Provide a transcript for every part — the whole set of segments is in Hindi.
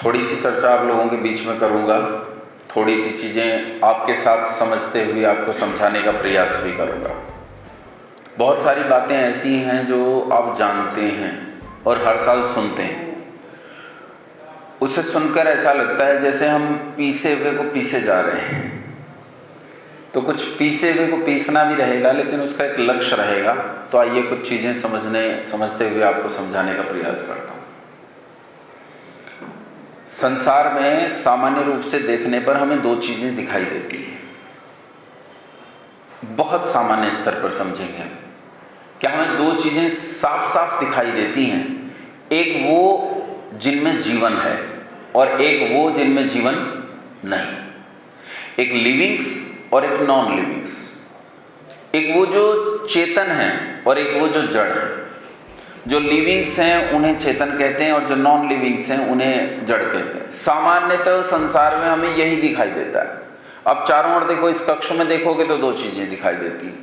थोड़ी सी चर्चा आप लोगों के बीच में करूँगा, थोड़ी सी चीज़ें आपके साथ समझते हुए आपको समझाने का प्रयास भी करूँगा। बहुत सारी बातें ऐसी हैं जो आप जानते हैं और हर साल सुनते हैं। उसे सुनकर ऐसा लगता है जैसे हम पीसे हुए को पीसे जा रहे हैं। तो कुछ पीसे हुए को पीसना भी रहेगा, लेकिन उसका एक लक्ष्य रहेगा। तो आइए कुछ चीज़ें समझते हुए आपको समझाने का प्रयास करता हूँ। संसार में सामान्य रूप से देखने पर हमें दो चीज़ें दिखाई देती हैं। बहुत सामान्य स्तर पर समझेंगे हम, क्या हमें दो चीज़ें साफ साफ दिखाई देती हैं। एक वो जिनमें जीवन है और एक वो जिनमें जीवन नहीं। एक लिविंग्स और एक नॉन लिविंग्स। एक वो जो चेतन है और एक वो जो जड़ है। जो लिविंग्स हैं उन्हें चेतन कहते हैं और जो नॉन लिविंग्स हैं उन्हें जड़ कहते हैं। सामान्यतः संसार में हमें यही दिखाई देता है। अब चारों ओर देखो, इस कक्ष में देखोगे तो दो चीजें दिखाई देती हैं।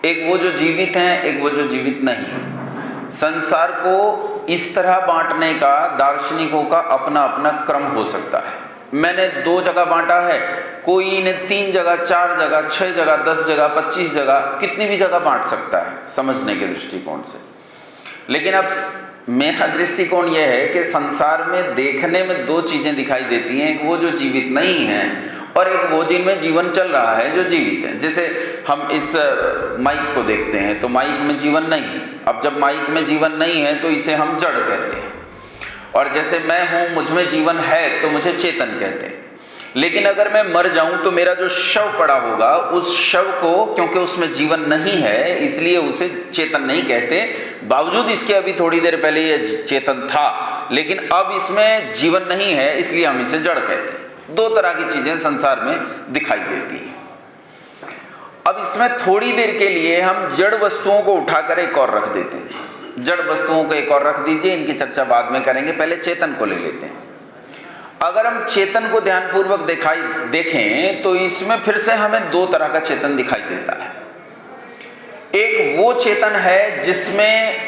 एक वो जो जीवित हैं, एक वो जो जीवित नहीं। संसार को इस तरह बांटने का दार्शनिकों का अपना अपना क्रम हो सकता है। मैंने 2 जगह बांटा है, कोई ने 3 जगह, 4 जगह, 6 जगह, 10 जगह, 25 जगह, कितनी भी जगह बांट सकता है समझने के दृष्टिकोण से। लेकिन अब मेरा दृष्टिकोण यह है कि संसार में देखने में 2 चीजें दिखाई देती हैं। एक वो जो जीवित नहीं है और एक वो जिनमें जीवन चल रहा है, जो जीवित है। जैसे हम इस माइक को देखते हैं तो माइक में जीवन नहीं। अब जब माइक में जीवन नहीं है तो इसे हम जड़ कहते हैं। और जैसे मैं हूं, मुझ में जीवन है तो मुझे चेतन कहते हैं। लेकिन अगर मैं मर जाऊं तो मेरा जो शव पड़ा होगा, उस शव को, क्योंकि उसमें जीवन नहीं है, इसलिए उसे चेतन नहीं कहते। बावजूद इसके अभी थोड़ी देर पहले ये चेतन था, लेकिन अब इसमें जीवन नहीं है, इसलिए हम इसे जड़ कहते हैं। 2 तरह की चीजें संसार में दिखाई देती हैं। अब इसमें थोड़ी देर के लिए हम जड़ वस्तुओं को उठाकर एक और रख देते हैं। जड़ वस्तुओं को एक और रख दीजिए, इनकी चर्चा बाद में करेंगे, पहले चेतन को ले लेते हैं। अगर हम चेतन को ध्यानपूर्वक देखें तो इसमें फिर से हमें 2 तरह का चेतन दिखाई देता है। एक वो चेतन है जिसमें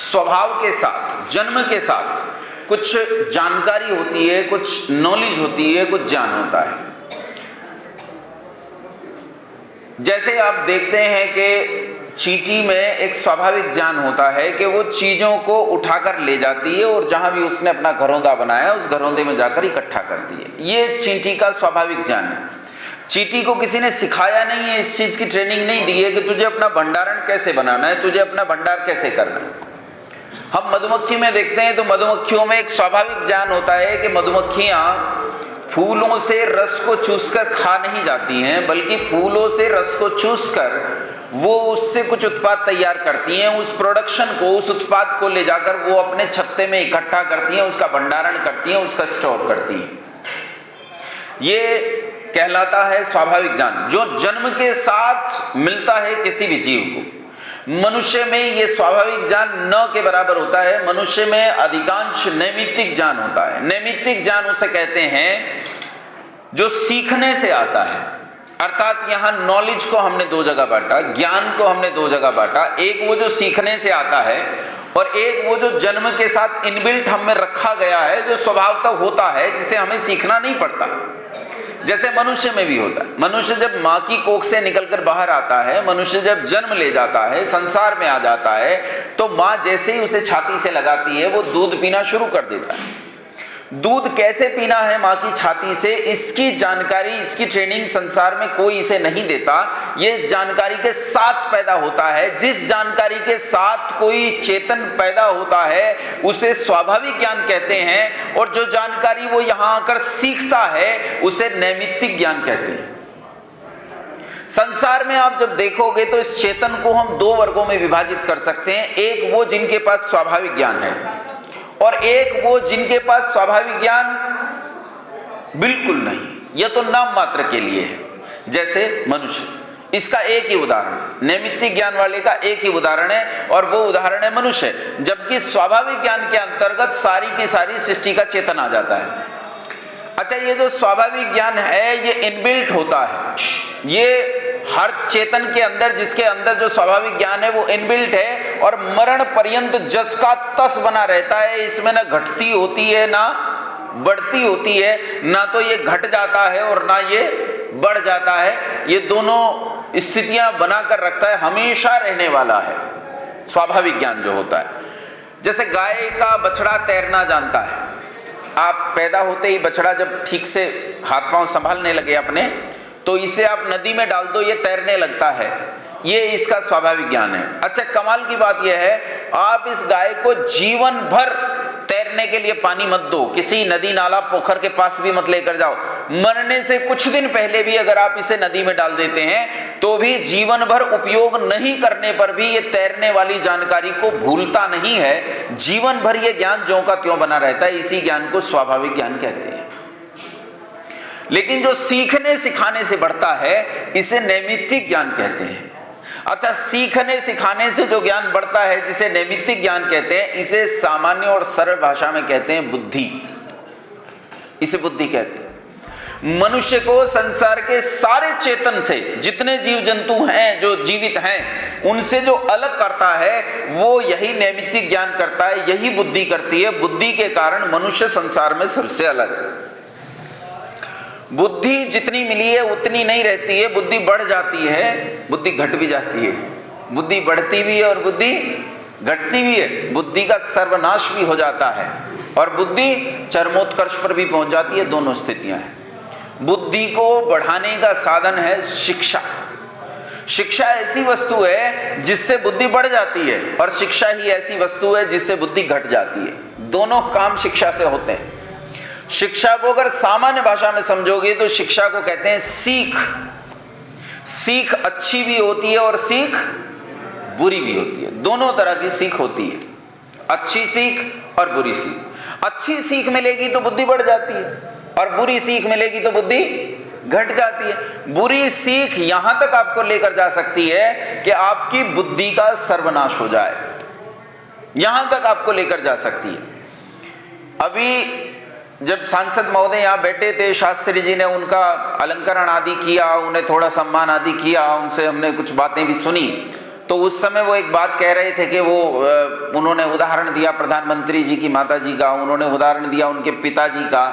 स्वभाव के साथ, जन्म के साथ कुछ जानकारी होती है, कुछ नॉलेज होती है, कुछ ज्ञान होता है। जैसे आप देखते हैं कि चींटी में एक स्वाभाविक ज्ञान होता है कि वो चीजों को उठाकर ले जाती है और जहां भी उसने अपना घरौंदा बनाया उस घरौंदे में जाकर इकट्ठा करती है। ये चींटी का स्वाभाविक ज्ञान है। चींटी को किसी ने सिखाया नहीं है, इस चीज की ट्रेनिंग नहीं दी है कि तुझे अपना भंडारण कैसे बनाना है, तुझे अपना भंडार कैसे करना है। हम मधुमक्खी में देखते हैं तो मधुमक्खियों में एक स्वाभाविक ज्ञान होता है कि मधुमक्खियां फूलों से रस को चूसकर खा नहीं जाती हैं, बल्कि फूलों से रस को चूसकर वो उससे कुछ उत्पाद तैयार करती हैं। उस प्रोडक्शन को, उस उत्पाद को ले जाकर वो अपने छत्ते में इकट्ठा करती हैं, उसका भंडारण करती हैं, उसका स्टोर करती हैं। ये कहलाता है स्वाभाविक ज्ञान, जो जन्म के साथ मिलता है किसी भी जीव को। मनुष्य में ये स्वाभाविक ज्ञान न के बराबर होता है। मनुष्य में अधिकांश नैमित्तिक ज्ञान होता है। नैमित्तिक ज्ञान उसे कहते हैं जो सीखने से आता है। अर्थात यहां नॉलेज को हमने 2 जगह बांटा, ज्ञान को हमने 2 जगह बांटा। एक वो जो सीखने से आता है और एक वो जो जन्म के साथ इनबिल्ट हम में रखा गया है, जो स्वभावतः होता है, जिसे हमें सीखना नहीं पड़ता। जैसे मनुष्य में भी होता है। मनुष्य जब मां की कोख से निकलकर बाहर आता है, मनुष्य जब जन्म ले जाता है, संसार में आ जाता है, तो मां जैसे ही उसे छाती से लगाती है वो दूध पीना शुरू कर देता है। दूध कैसे पीना है मां की छाती से, इसकी जानकारी, इसकी ट्रेनिंग संसार में कोई इसे नहीं देता। ये इस जानकारी के साथ पैदा होता है। जिस जानकारी के साथ कोई चेतन पैदा होता है उसे स्वाभाविक ज्ञान कहते हैं, और जो जानकारी वो यहां आकर सीखता है उसे नैमित्तिक ज्ञान कहते हैं। संसार में आप जब देखोगे तो इस चेतन को हम 2 वर्गों में विभाजित कर सकते हैं। एक वो जिनके पास स्वाभाविक ज्ञान है और एक वो जिनके पास स्वाभाविक ज्ञान बिल्कुल नहीं, यह तो नाम मात्र के लिए है। जैसे मनुष्य, इसका एक ही उदाहरण, नैमित्तिक ज्ञान वाले का एक ही उदाहरण है, और वो उदाहरण है मनुष्य। जबकि स्वाभाविक ज्ञान के अंतर्गत सारी की सारी सृष्टि का चेतन आ जाता है। अच्छा, ये जो स्वाभाविक ज्ञान है ये इनबिल्ट होता है। ये हर चेतन के अंदर, जिसके अंदर जो स्वाभाविक ज्ञान है वो इनबिल्ट है, और मरण पर्यंत जस का तस बना रहता है। इसमें ना घटती होती है ना बढ़ती होती है, ना तो ये घट जाता है और ना ये बढ़ जाता है। ये दोनों स्थितियां बनाकर रखता है, हमेशा रहने वाला है। स्वाभाविक ज्ञान जो होता है, जैसे गाय का बछड़ा तैरना जानता है। आप पैदा होते ही बछड़ा जब ठीक से हाथ पांव संभालने लगे अपने, तो इसे आप नदी में डाल दो, ये तैरने लगता है। ये इसका स्वाभाविक ज्ञान है। अच्छा, कमाल की बात यह है, आप इस गाय को जीवन भर तैरने के लिए पानी मत दो, किसी नदी नाला पोखर के पास भी मत लेकर जाओ। मरने से कुछ दिन पहले भी अगर आप इसे नदी में डाल देते हैं तो भी जीवन भर उपयोग नहीं करने पर भी ये तैरने वाली जानकारी को भूलता नहीं है। जीवन भर ये ज्ञान ज्यों का त्यों बना रहता है। इसी ज्ञान को स्वाभाविक ज्ञान कहते हैं। लेकिन जो सीखने सिखाने से बढ़ता है, इसे नैमित्तिक ज्ञान कहते हैं। अच्छा, सीखने सिखाने से जो ज्ञान बढ़ता है, जिसे नैमित्तिक ज्ञान कहते हैं, इसे सामान्य और सरल भाषा में कहते हैं बुद्धि। इसे बुद्धि कहते हैं। मनुष्य को संसार के सारे चेतन से, जितने जीव जंतु हैं जो जीवित हैं, उनसे जो अलग करता है वो यही नैमित्तिक ज्ञान करता है, यही बुद्धि करती है। बुद्धि के कारण मनुष्य संसार में सबसे अलग है। बुद्धि जितनी मिली है उतनी नहीं रहती है, बुद्धि बढ़ जाती है, बुद्धि घट भी जाती है। बुद्धि बढ़ती भी है और बुद्धि घटती भी है। बुद्धि का सर्वनाश भी हो जाता है और बुद्धि चरमोत्कर्ष पर भी पहुंच जाती है। दोनों स्थितियां हैं। बुद्धि को बढ़ाने का साधन है शिक्षा। शिक्षा ऐसी वस्तु है जिससे बुद्धि बढ़ जाती है, और शिक्षा ही ऐसी वस्तु है जिससे बुद्धि घट जाती है। दोनों काम शिक्षा से होते हैं। शिक्षा को अगर सामान्य भाषा में समझोगे तो शिक्षा को कहते हैं सीख। सीख अच्छी भी होती है और सीख बुरी भी होती है। दोनों तरह की सीख होती है, अच्छी सीख और बुरी सीख। अच्छी सीख मिलेगी तो बुद्धि बढ़ जाती है, और बुरी सीख मिलेगी तो बुद्धि घट जाती है। बुरी सीख यहां तक आपको लेकर जा सकती है कि आपकी बुद्धि का सर्वनाश हो जाए, यहां तक आपको लेकर जा सकती है। अभी जब सांसद महोदय यहाँ बैठे थे, शास्त्री जी ने उनका अलंकरण आदि किया, उन्हें थोड़ा सम्मान आदि किया, उनसे हमने कुछ बातें भी सुनी। तो उस समय वो एक बात कह रहे थे कि उन्होंने उदाहरण दिया प्रधानमंत्री जी की माता जी का, उन्होंने उदाहरण दिया उनके पिताजी का।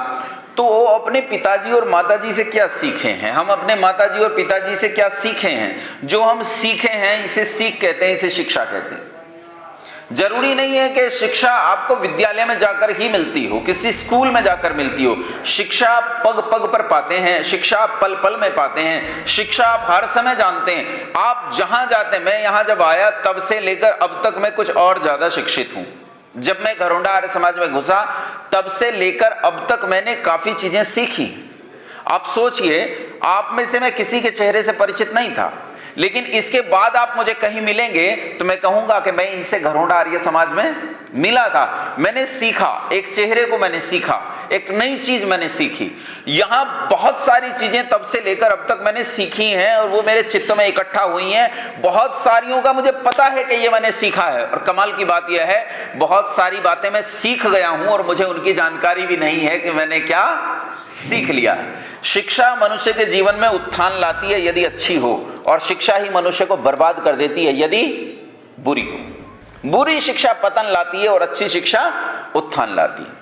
तो वो अपने पिताजी और माताजी से क्या सीखे हैं, हम अपने माताजी और पिताजी से क्या सीखे हैं। जो हम सीखे हैं इसे सीख कहते हैं, इसे शिक्षा कहते हैं। जरूरी नहीं है कि शिक्षा आपको विद्यालय में जाकर ही मिलती हो, किसी स्कूल में जाकर मिलती हो। शिक्षा पग पग पर पाते हैं, शिक्षा आप पल पल में पाते हैं, शिक्षा आप हर समय जानते हैं। आप जहां जाते हैं, मैं यहां जब आया तब से लेकर अब तक मैं कुछ और ज्यादा शिक्षित हूं। जब मैं घरोंडा आर्य समाज में घुसा तब से लेकर अब तक मैंने काफी चीजें सीखी। आप सोचिए, आप में से मैं किसी के चेहरे से परिचित नहीं था, लेकिन इसके बाद आप मुझे कहीं मिलेंगे तो मैं कहूंगा कि मैं इनसे घरोंडा आर्य समाज में मिला था। मैंने सीखा, एक चेहरे को मैंने सीखा, एक नई चीज मैंने सीखी। यहां बहुत सारी चीजें तब से लेकर अब तक मैंने सीखी हैं और वो मेरे चित्त में इकट्ठा हुई हैं। बहुत सारियों का मुझे पता है कि ये मैंने सीखा है, और कमाल की बात यह है बहुत सारी बातें मैं सीख गया हूं और मुझे उनकी जानकारी भी नहीं है कि मैंने क्या सीख लिया है। शिक्षा मनुष्य के जीवन में उत्थान लाती है यदि अच्छी हो, और शिक्षा ही मनुष्य को बर्बाद कर देती है यदि बुरी हो। बुरी शिक्षा पतन लाती है और अच्छी शिक्षा उत्थान लाती है।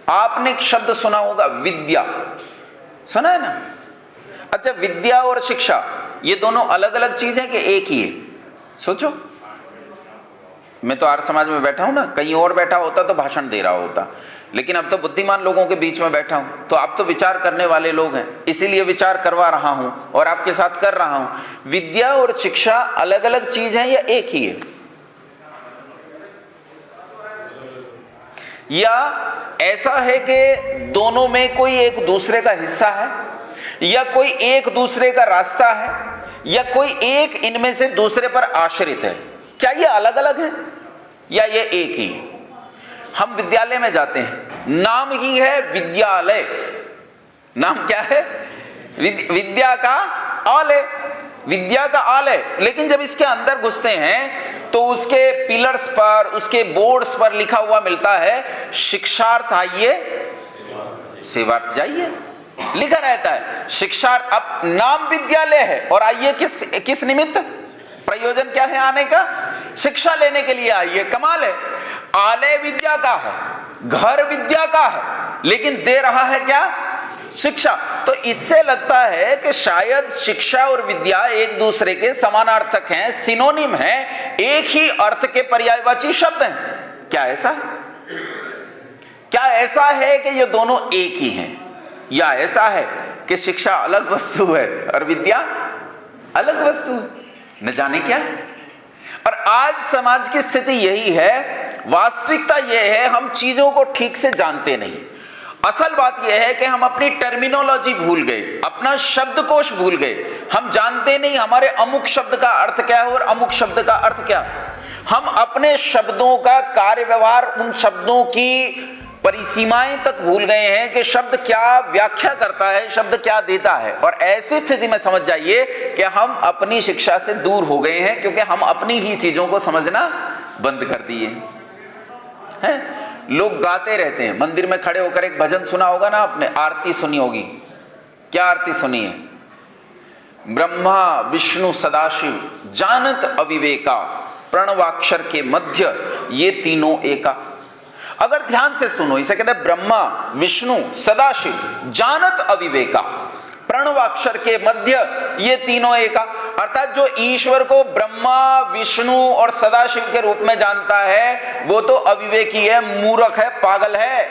आपने एक शब्द सुना होगा विद्या, सुना है ना। अच्छा, विद्या और शिक्षा ये दोनों अलग अलग चीज है कि एक ही है? सोचो, मैं तो आर्य समाज में बैठा हूं ना, कहीं और बैठा होता तो भाषण दे रहा होता, लेकिन अब तो बुद्धिमान लोगों के बीच में बैठा हूं, तो आप तो विचार करने वाले लोग हैं, इसीलिए विचार करवा रहा हूं और आपके साथ कर रहा हूं। विद्या और शिक्षा अलग अलग चीज है या एक ही है? या ऐसा है कि दोनों में कोई एक दूसरे का हिस्सा है, या कोई एक दूसरे का रास्ता है, या कोई एक इनमें से दूसरे पर आश्रित है? क्या ये अलग अलग है या ये एक ही? हम विद्यालय में जाते हैं, नाम ही है विद्यालय। नाम क्या है? विद्या का आलय, विद्या का आलय। लेकिन जब इसके अंदर घुसते हैं तो उसके पिलर्स पर, उसके बोर्ड्स पर लिखा हुआ मिलता है शिक्षार्थ आइए सेवार्थ जाइए, लिखा रहता है शिक्षार्थ। अब नाम विद्यालय है और आइए किस निमित्त? प्रयोजन क्या है आने का? शिक्षा लेने के लिए आई है। कमाल है, आलय विद्या का है, घर विद्या का है, लेकिन दे रहा है क्या? शिक्षा। तो इससे लगता है कि शायद शिक्षा और विद्या एक दूसरे के समानार्थक हैं, सिनोनिम हैं, एक ही अर्थ के पर्यायवाची शब्द हैं। क्या ऐसा है? क्या ऐसा है कि ये दोनों एक ही हैं, या ऐसा है कि शिक्षा अलग वस्तु है और विद्या अलग वस्तु है? न जाने क्या। और आज समाज की स्थिति यही है, वास्तविकता यह है हम चीजों को ठीक से जानते नहीं। असल बात यह है कि हम अपनी टर्मिनोलॉजी भूल गए, अपना शब्दकोश भूल गए। हम जानते नहीं हमारे अमुक शब्द का अर्थ क्या है और अमुक शब्द का अर्थ क्या है। हम अपने शब्दों का कार्य व्यवहार, उन शब्दों की परिसीमाएं तक भूल गए हैं कि शब्द क्या व्याख्या करता है, शब्द क्या देता है। और ऐसी स्थिति में समझ जाइए कि हम अपनी शिक्षा से दूर हो गए हैं, क्योंकि हम अपनी ही चीजों को समझना बंद कर दिए हैं। लोग गाते रहते हैं, मंदिर में खड़े होकर एक भजन सुना होगा ना आपने, आरती सुनी होगी। क्या आरती सुनी है? ब्रह्मा विष्णु सदाशिव जानत अविवेका, प्रणवाक्षर के मध्य ये तीनों एका। अगर ध्यान से सुनो, इसे कहते हैं ब्रह्मा विष्णु सदाशिव जानत अविवेका, प्रणवाक्षर के मध्य ये तीनों एका। अर्थात जो ईश्वर को ब्रह्मा विष्णु और सदाशिव के रूप में जानता है वो तो अविवेकी है, मूर्ख है, पागल है।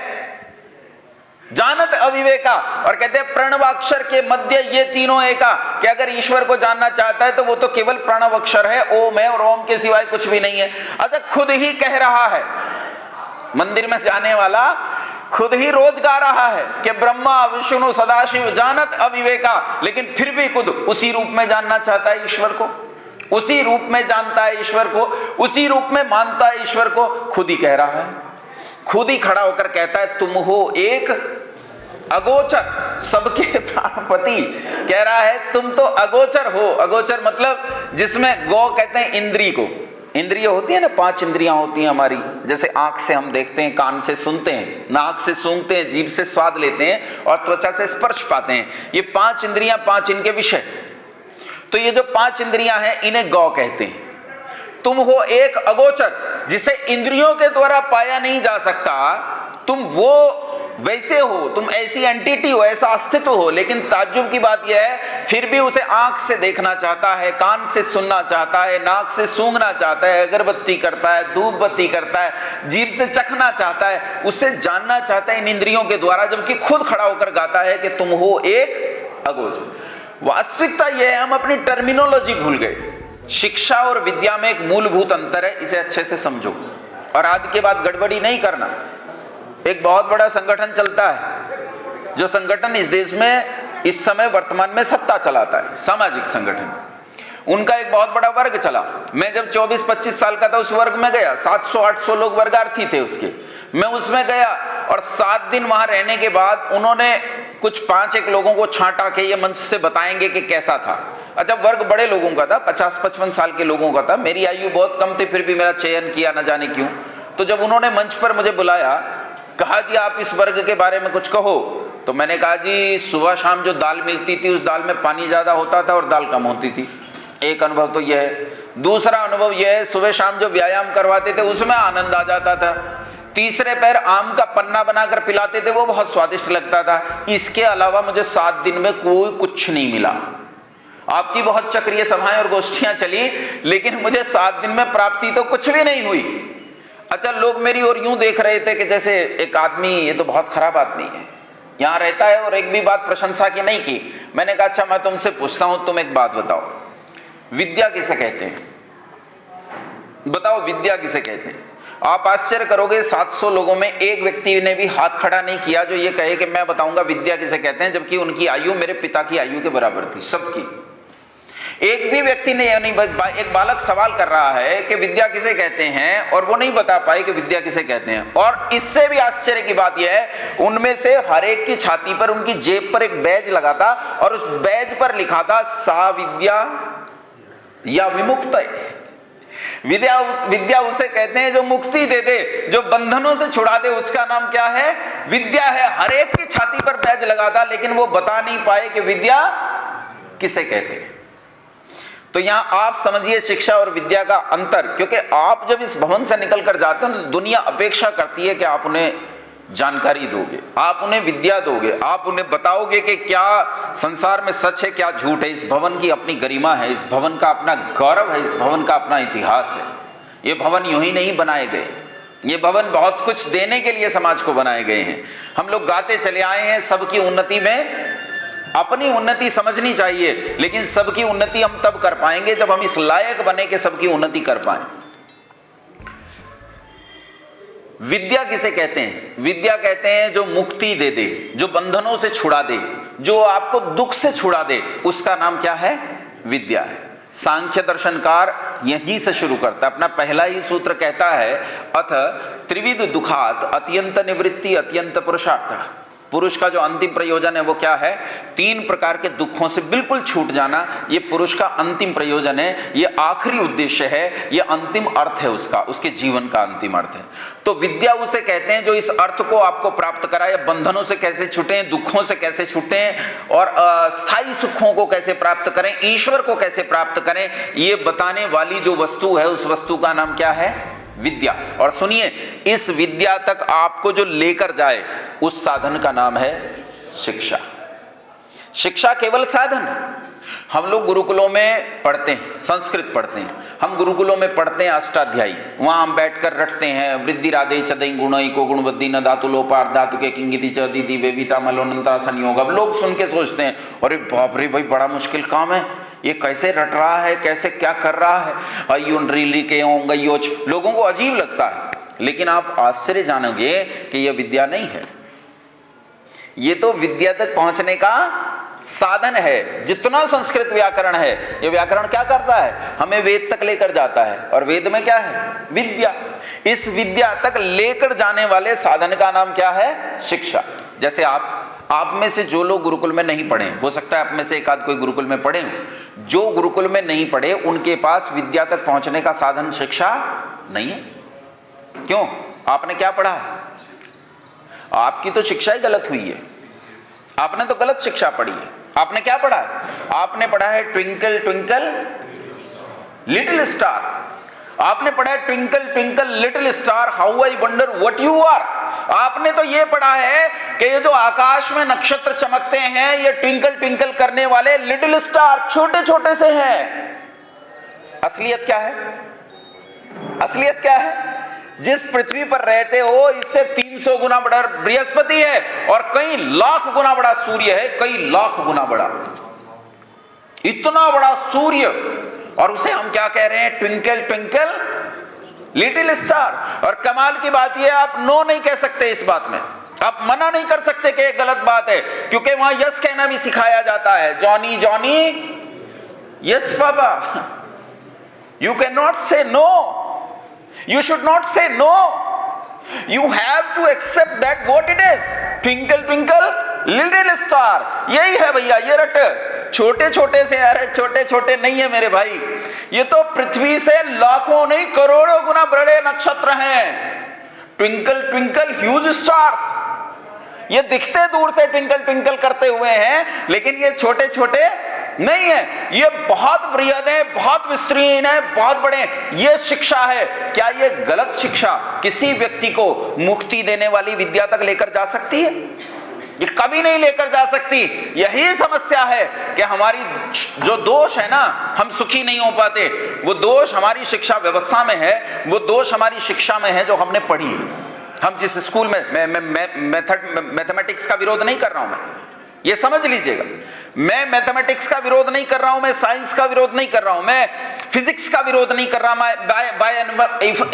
जानत अविवेका, और कहते हैं प्रणवाक्षर के मध्य ये तीनों एका, कि अगर ईश्वर को जानना चाहता है तो वो तो केवल प्रणव अक्षर है, ओम है, और ओम के सिवाय कुछ भी नहीं है। अच्छा, खुद ही कह रहा है, मंदिर में जाने वाला खुद ही रोज गा रहा है कि ब्रह्मा विष्णु सदाशिव जानत अविवेका, लेकिन फिर भी खुद उसी रूप में जानना चाहता है ईश्वर को, उसी रूप में जानता है ईश्वर को, उसी रूप में मानता है ईश्वर को। खुद ही कह रहा है, खुद ही खड़ा होकर कहता है तुम हो एक अगोचर, सबके प्राणपति कह रहा है तुम तो अगोचर हो। अगोचर मतलब जिसमें गौ कहते हैं इंद्री को, इंद्रिय होती है ना, 5 इंद्रियां होती हैं हमारी। जैसे आंख से हम देखते हैं, कान से सुनते हैं, नाक से सूंघते हैं, जीभ से स्वाद लेते हैं और त्वचा से स्पर्श पाते हैं। ये 5 इंद्रियां, 5 इनके विषय। तो ये जो 5 इंद्रियां हैं इन्हें गौ कहते हैं। तुम हो एक अगोचर जिसे इंद्रियों के द्वारा पाया नहीं जा सकता, तुम वो वैसे हो, तुम ऐसी एंटिटी हो, ऐसा अस्तित्व हो। लेकिन ताज्जुब की बात यह है, फिर भी उसे आंख से देखना चाहता है, कान से सुनना चाहता है, नाक से सूंघना चाहता है, अगरबत्ती करता है, धूप बत्ती करता है, जीभ से चखना चाहता है, उससे जानना चाहता है इन इंद्रियों के द्वारा, जबकि खुद खड़ा होकर गाता है कि तुम हो एक अगोचर। वास्तविकता यह है हम अपनी टर्मिनोलॉजी भूल गए। शिक्षा और विद्या में एक मूलभूत अंतर है, इसे अच्छे से समझो और आज के बाद गड़बड़ी नहीं करना। एक बहुत बड़ा संगठन चलता है, जो संगठन इस देश में इस समय वर्तमान में सत्ता चलाता है, सामाजिक संगठन। उनका एक बहुत बड़ा वर्ग चला। मैं जब 24-25 साल का था उस वर्ग में गया, 700-800 लोग वर्गार्थी थे उसके। मैं उसमें गया और 7 दिन वहां रहने के बाद उन्होंने कुछ 5-1 लोगों को छांटा के ये मंच से बताएंगे कि कैसा था। अच्छा, वर्ग बड़े लोगों का था, 50-55 साल के लोगों का था। मेरी आयु बहुत कम थी, फिर भी मेरा चयन किया न जाने क्यों। तो जब उन्होंने मंच पर मुझे बुलाया, कहा जी आप इस वर्ग के बारे में कुछ कहो, तो मैंने कहा जी सुबह शाम जो दाल मिलती थी उस दाल में पानी ज्यादा होता था और दाल कम होती थी। एक अनुभव तो यह है। दूसरा अनुभव यह है, सुबह शाम जो व्यायाम करवाते थे उसमें आनंद आ जाता था। तीसरे पैर आम का पन्ना बनाकर पिलाते थे, वो बहुत स्वादिष्ट लगता था। इसके अलावा मुझे 7 दिन में कोई कुछ नहीं मिला। आपकी बहुत चक्रीय सभाएं और गोष्ठियां चली, लेकिन मुझे 7 दिन में प्राप्ति तो कुछ भी नहीं हुई। अच्छा, लोग मेरी ओर यूं देख रहे थे कि जैसे एक आदमी, ये तो बहुत खराब आदमी है, यहां रहता है और एक भी बात प्रशंसा की नहीं की। मैंने कहा अच्छा मैं तुमसे पूछता हूं, तुम एक बात बताओ, विद्या किसे कहते हैं? बताओ विद्या किसे कहते हैं? आप आश्चर्य करोगे, 700 लोगों में एक व्यक्ति ने भी हाथ खड़ा नहीं किया जो ये कहे कि मैं बताऊंगा विद्या किसे कहते हैं, जबकि उनकी आयु मेरे पिता की आयु के बराबर थी, सबकी। एक भी व्यक्ति ने नहीं, एक बालक सवाल कर रहा है कि विद्या किसे कहते हैं और वो नहीं बता पाए कि विद्या किसे कहते हैं। और इससे भी आश्चर्य की बात यह है, उनमें से हर एक की छाती पर, उनकी जेब पर एक बैज लगा था और उस बैज पर लिखा था सा विद्या या विमुक्त। विद्या उसे कहते हैं जो मुक्ति दे दे, जो बंधनों से छुड़ा दे, उसका नाम क्या है? विद्या है। हर एक की छाती पर बैज लगा था, लेकिन वो बता नहीं पाए कि विद्या किसे कहते हैं। तो यहां आप समझिए शिक्षा और विद्या का अंतर, क्योंकि आप जब इस भवन से निकल कर जाते हो, दुनिया अपेक्षा करती है कि आप उन्हें जानकारी दोगे, आप उन्हें विद्या दोगे, आप उन्हें बताओगे कि क्या संसार में सच है, क्या झूठ है। इस भवन की अपनी गरिमा है, इस भवन का अपना गौरव है, इस भवन का अपना इतिहास है। ये भवन यूं ही नहीं बनाए गए, ये भवन बहुत कुछ देने के लिए समाज को बनाए गए हैं। हम लोग गाते चले आए हैं सबकी उन्नति में अपनी उन्नति समझनी चाहिए, लेकिन सबकी उन्नति हम तब कर पाएंगे जब हम इस लायक बने कि सबकी उन्नति कर पाएं। विद्या किसे कहते हैं? विद्या कहते हैं जो मुक्ति दे दे, जो बंधनों से छुड़ा दे, जो आपको दुख से छुड़ा दे, उसका नाम क्या है? विद्या है। सांख्य दर्शनकार यहीं से शुरू करता है, अपना पहला ही सूत्र कहता है अथ त्रिविध दुखात अत्यंत निवृत्ति अत्यंत पुरुषार्थ। पुरुष का जो अंतिम प्रयोजन है वो क्या है? 3 प्रकार के दुखों से बिल्कुल छूट जाना। ये पुरुष का अंतिम प्रयोजन है, ये आखिरी उद्देश्य है, ये अंतिम अर्थ है उसका, उसके जीवन का अंतिम अर्थ है। तो विद्या उसे कहते हैं जो इस अर्थ को आपको प्राप्त कराए, बंधनों से कैसे छूटें, दुखों से कैसे छूटें और स्थायी सुखों को कैसे प्राप्त करें, ईश्वर को कैसे प्राप्त करें, ये बताने वाली जो वस्तु है उस वस्तु का नाम क्या है? विद्या। और सुनिए, इस विद्या तक आपको जो लेकर जाए उस साधन का नाम है शिक्षा। शिक्षा केवल साधन। हम लोग गुरुकुलों में पढ़ते हैं, संस्कृत पढ़ते हैं, हम गुरुकुलों में पढ़ते हैं अष्टाध्यायी, वहां हम बैठकर रटते हैं वृद्धि राधे चदई गुणई को गुणबद्धि न धातु लोपार धातु के किंगिति चदिति वेविटा मलोनंता संयोग। अब लोग सुन के सोचते हैं अरे बाप रे भाई, बड़ा मुश्किल काम है, ये कैसे रट रहा है, कैसे क्या कर रहा है, अयोन रीली के योच। लोगों को अजीब लगता है, लेकिन आप आश्चर्य जानोगे कि यह विद्या नहीं है। ये तो विद्या तक पहुंचने का साधन है। जितना संस्कृत व्याकरण है, ये व्याकरण क्या करता है? हमें वेद तक लेकर जाता है, और वेद में क्या है? विद्या। इस विद्या तक लेकर जाने वाले साधन का नाम क्या है? शिक्षा। जैसे आप में से जो लोग गुरुकुल में नहीं पढ़े, हो सकता है आप में से एक आध कोई गुरुकुल में पढ़े हो, जो गुरुकुल में नहीं पढ़े उनके पास विद्या तक पहुंचने का साधन शिक्षा नहीं है। क्यों? आपने क्या पढ़ा? आपकी तो शिक्षा ही गलत हुई है, आपने तो गलत शिक्षा पढ़ी है। आपने क्या पढ़ा है? आपने पढ़ा है ट्विंकल ट्विंकल लिटिल स्टार। आपने पढ़ा है twinkle twinkle little star how I wonder what you are. आपने तो ये पढ़ा है कि ये जो आकाश में नक्षत्र चमकते हैं, ये ट्विंकल ट्विंकल करने वाले लिटिल स्टार छोटे छोटे से हैं। असलियत क्या है? असलियत क्या है? जिस पृथ्वी पर रहते हो इससे 300 गुना बड़ा बृहस्पति है, और कई लाख गुना बड़ा सूर्य है, कई लाख गुना बड़ा। इतना बड़ा सूर्य, और उसे हम क्या कह रहे हैं? Twinkle twinkle little star. और कमाल की बात यह, आप नो नहीं कह सकते इस बात में, आप मना नहीं कर सकते कि गलत बात है, क्योंकि वहां यस कहना भी सिखाया जाता है। Johnny Johnny yes papa. You can not से no, you should not say no, you have to accept that what it is. twinkle twinkle little star, यही है भैया, ये रट। छोटे छोटे से, अरे छोटे छोटे नहीं है मेरे भाई, ये तो पृथ्वी से लाखों नहीं करोड़ों गुना बड़े नक्षत्र हैं। ट्विंकल ट्विंकल ह्यूज स्टार्स, ये दिखते दूर से ट्विंकल ट्विंकल करते हुए हैं, लेकिन ये छोटे छोटे नहीं है, ये बहुत बृहद है, बहुत विस्तृत है, बहुत बड़े। ये शिक्षा है। क्या ये गलत शिक्षा किसी व्यक्ति को मुक्ति देने वाली विद्या तक लेकर जा सकती है? ये कभी नहीं लेकर जा सकती। यही समस्या है कि हमारी जो दोष है ना, हम सुखी नहीं हो पाते, वो दोष हमारी शिक्षा व्यवस्था में है, वो दोष हमारी शिक्षा में है जो हमने पढ़ी है। हम जिस स्कूल में, मैथमेटिक्स का विरोध नहीं कर रहा हूं मैं, ये समझ लीजिएगा, मैं मैथमेटिक्स का विरोध नहीं कर रहा हूं, मैं साइंस का विरोध नहीं कर रहा हूं, मैं फिजिक्स का विरोध नहीं कर रहा, मैं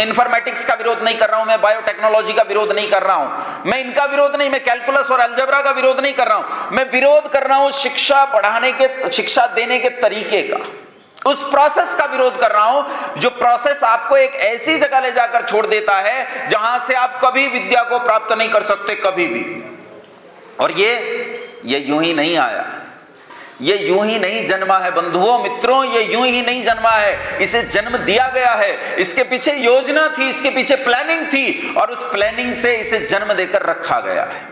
इन्फॉर्मेटिक्स का विरोध नहीं कर रहा हूं, मैं बायोटेक्नोलॉजी का विरोध नहीं कर रहा हूं, मैं इनका विरोध नहीं, मैं कैलकुलस और अलजेब्रा का विरोध नहीं कर रहा हूं। मैं विरोध कर रहा हूं शिक्षा पढ़ाने के, शिक्षा देने के तरीके का, उस प्रोसेस का विरोध कर रहा हूं जो प्रोसेस आपको एक ऐसी जगह ले जाकर छोड़ देता है जहां से आप कभी विद्या को प्राप्त नहीं कर सकते, कभी भी। और ये यूं ही नहीं आया, ये यूं ही नहीं जन्मा है बंधुओं मित्रों, ये यूं ही नहीं जन्मा है, इसे जन्म दिया गया है। इसके पीछे योजना थी, इसके पीछे प्लानिंग थी, और उस प्लानिंग से इसे जन्म देकर रखा गया है।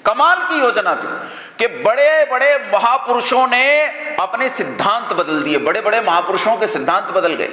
कमाल की योजना थी कि बड़े बड़े महापुरुषों ने अपने सिद्धांत बदल दिए, बड़े बड़े महापुरुषों के सिद्धांत बदल गए।